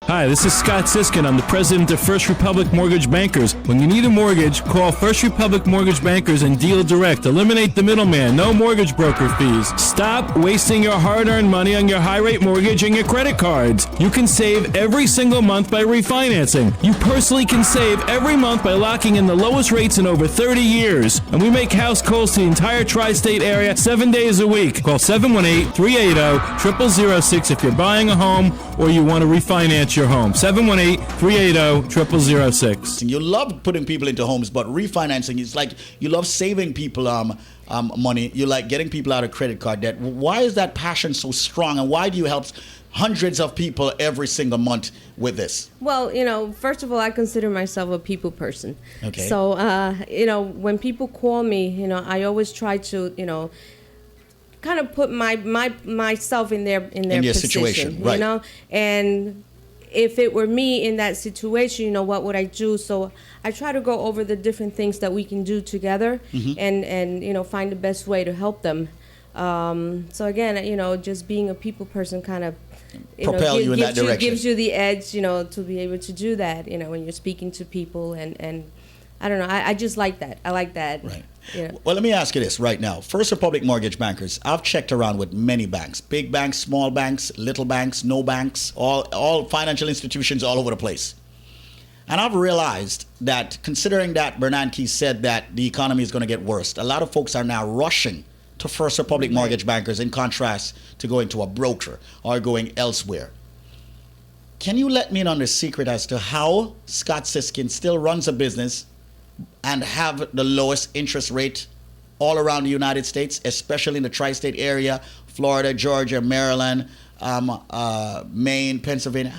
Hi, this is Scott Siskin. I'm the president of First Republic Mortgage Bankers. When you need a mortgage, call First Republic Mortgage Bankers and deal direct. Eliminate the middleman. No mortgage broker fees. Stop wasting your hard-earned money on your high-rate mortgage and your credit cards. You can save every single month by refinancing. You personally can save every month by locking in the lowest rates in over 30 years. And we make house calls to the entire tri-state area 7 days a week. Call 718-380-0006 if you're buying a home or you want to refinance your home. 718-380-0006. You love putting people into homes, but refinancing is like you love saving people money. You like getting people out of credit card debt. Why is that passion so strong, and why do you help hundreds of people every single month with this? Well, first of all, I consider myself a people person. Okay. So, when people call me, I always try to, kind of put myself in their position, situation, right? And if it were me in that situation, what would I do? So I try to go over the different things that we can do together, and find the best way to help them. So again, just being a people person kind of propel you in that direction. Gives you the edge, to be able to do that, when you're speaking to people, and I don't know, I just like that. I like that. Right. Well, let me ask you this right now. First Republic Mortgage Bankers, I've checked around with many banks, big banks, small banks, little banks, no banks, all financial institutions all over the place. And I've realized that, considering that Bernanke said that the economy is going to get worse, a lot of folks are now rushing to First Republic Mortgage Bankers in contrast to going to a broker or going elsewhere. Can you let me in on the secret as to how Scott Siskin still runs a business and have the lowest interest rate all around the United States, especially in the tri-state area, Florida, Georgia, Maryland, Maine, Pennsylvania?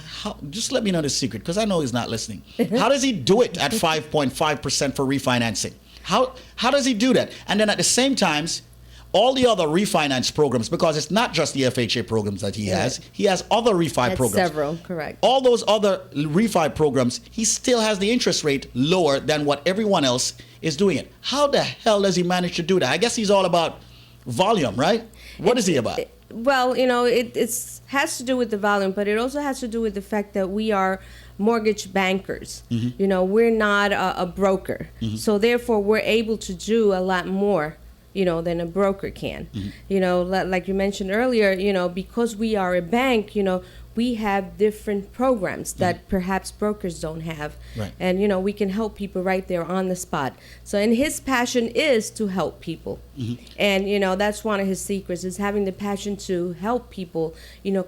Just let me know the secret, because I know he's not listening. How does he do it at 5.5% for refinancing? How does he do that? And then at the same time, all the other refinance programs, because it's not just the FHA programs that he has other refi programs. Several, correct. All those other refi programs, he still has the interest rate lower than what everyone else is doing it. How the hell does he manage to do that? I guess he's all about volume, right? What is he about? Well, it has to do with the volume, but it also has to do with the fact that we are mortgage bankers. We're not a broker. So therefore, we're able to do a lot more than a broker can. Like you mentioned earlier, because we are a bank, we have different programs that perhaps brokers don't have. Right. And, we can help people right there on the spot. So, and his passion is to help people. And, that's one of his secrets, is having the passion to help people,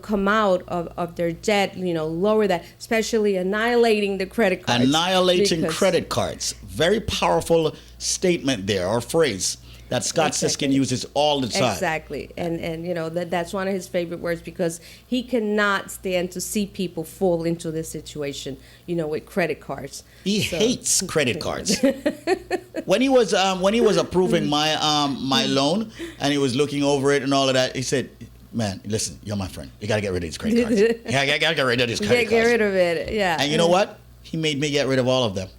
come out of their debt, lower that, especially annihilating the credit cards. Annihilating credit cards. Very powerful statement there, or phrase, that Scott Siskin uses all the time. Exactly. And that's one of his favorite words, because he cannot stand to see people fall into this situation, with creddet cards. He hates credit cards. When he was approving my loan, and he was looking over it and all of that, he said, "Man, listen, you're my friend. You got to get rid of these credit cards. You got to get rid of these credit cards. Get rid of it, yeah." And you know what? He made me get rid of all of them.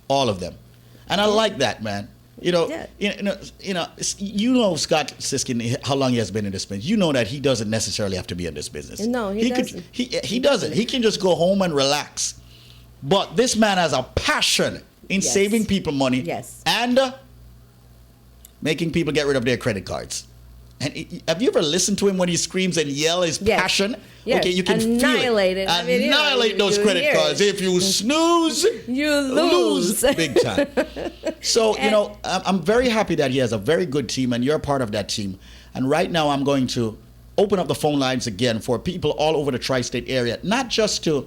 All of them. And I like that, man. Scott Siskin, how long he has been in this business. You know that he doesn't necessarily have to be in this business. No, he doesn't. He doesn't. He can just go home and relax. But this man has a passion in saving people money and making people get rid of their credit cards. And have you ever listened to him when he screams and yells his passion? Yes. Okay, you can annihilate feel it. it. Annihilate those credit cards. If you snooze, you lose big time. So, I'm very happy that he has a very good team, and you're part of that team. And right now, I'm going to open up the phone lines again for people all over the tri-state area, not just the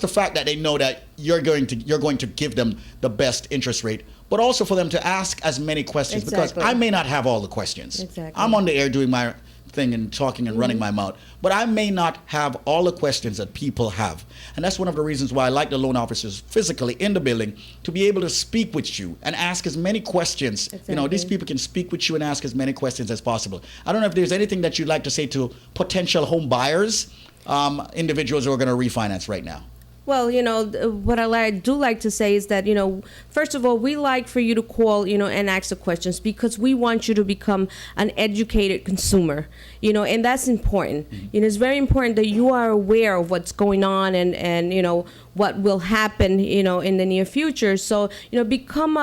fact that they know that you're going to give them the best interest rate, but also for them to ask as many questions, because I may not have all the questions. Exactly. I'm on the air doing my thing and talking and running my mouth, but I may not have all the questions that people have. And that's one of the reasons why I like the loan officers physically in the building, to be able to speak with you and ask as many questions. Exactly. These people can speak with you and ask as many questions as possible. I don't know if there's anything that you'd like to say to potential home buyers, individuals who are going to refinance right now. Well, what do like to say is that, first of all, we like for you to call, and ask the questions because we want you to become an educated consumer, and that's important. It's very important that you are aware of what's going on and what will happen, in the near future. So, become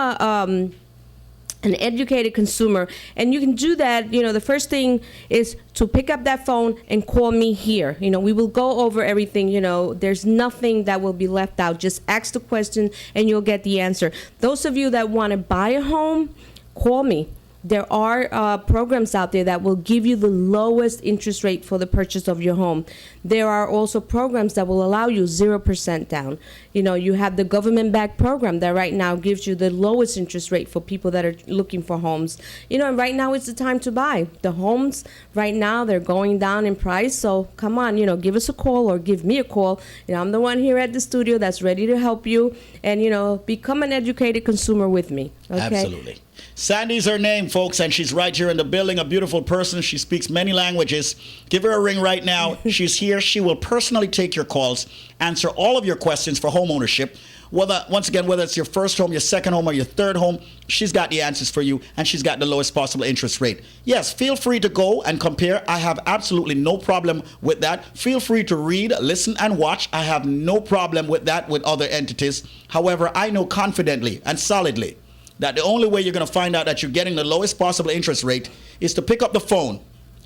an educated consumer, and you can do that. The first thing is to pick up that phone and call me here. We will go over everything. There's nothing that will be left out. Just ask the question and you'll get the answer. Those of you that want to buy a home, call me. There are programs out there that will give you the lowest interest rate for the purchase of your home. There are also programs that will allow you 0% down. You have the government-backed program that right now gives you the lowest interest rate for people that are looking for homes. And right now it's the time to buy. The homes right now, they're going down in price. So come on, give us a call or give me a call. I'm the one here at the studio that's ready to help you and, become an educated consumer with me. Okay? Absolutely. Sandy's her name, folks, and she's right here in the building. A beautiful person. She speaks many languages. Give her a ring right now. She's here. She will personally take your calls, answer all of your questions for home ownership. Whether it's your first home, your second home, or your third home, she's got the answers for you, and she's got the lowest possible interest rate. Yes, feel free to go and compare. I have absolutely no problem with that. Feel free to read, listen, and watch. I have no problem with that with other entities. However, I know confidently and solidly that the only way you're going to find out that you're getting the lowest possible interest rate is to pick up the phone,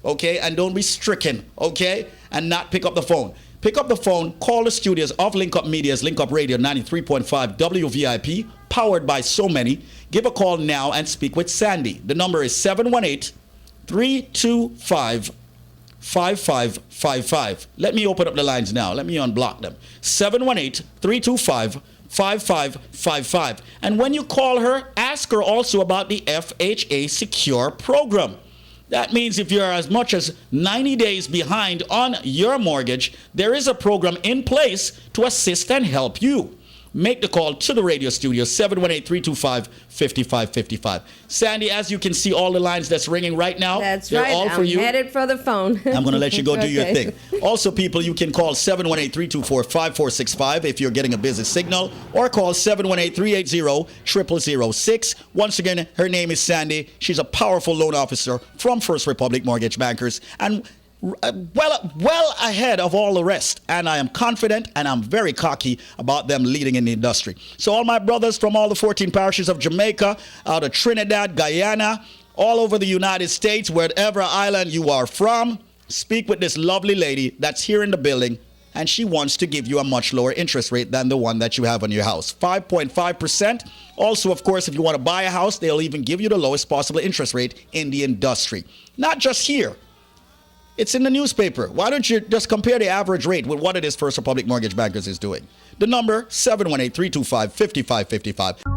okay? And don't be stricken, okay? And not pick up the phone. Pick up the phone, call the studios of Link Up Media's Link Up Radio 93.5 WVIP, powered by so many. Give a call now and speak with Sandy. The number is 718-325-5555. Let me open up the lines now. Let me unblock them. 718-325-5555. And when you call her, ask her also about the FHA Secure program. That means if you're as much as 90 days behind on your mortgage, there is a program in place to assist and help you. Make the call to the radio studio, 718-325-5555. Sandy, as you can see, all the lines that's ringing right now, that's they're right. all for you. I'm headed for the phone. I'm going to let you go do your Okay. thing. Also, people, you can call 718-324-5465 if you're getting a busy signal, or call 718-380-0006. Once again, her name is Sandy. She's a powerful loan officer from First Republic Mortgage Bankers, and well ahead of all the rest. And I am confident and I'm very cocky about them leading in the industry. So all my brothers from all the 14 parishes of Jamaica, out of Trinidad, Guyana, all over the United States, wherever island you are from, speak with this lovely lady that's here in the building, and she wants to give you a much lower interest rate than the one that you have on your house, 5.5%. Also, of course, if you want to buy a house, they'll even give you the lowest possible interest rate in the industry. Not just here. It's in the newspaper. Why don't you just compare the average rate with what it is First Republic Mortgage Bankers is doing? The number, 718-325-5555.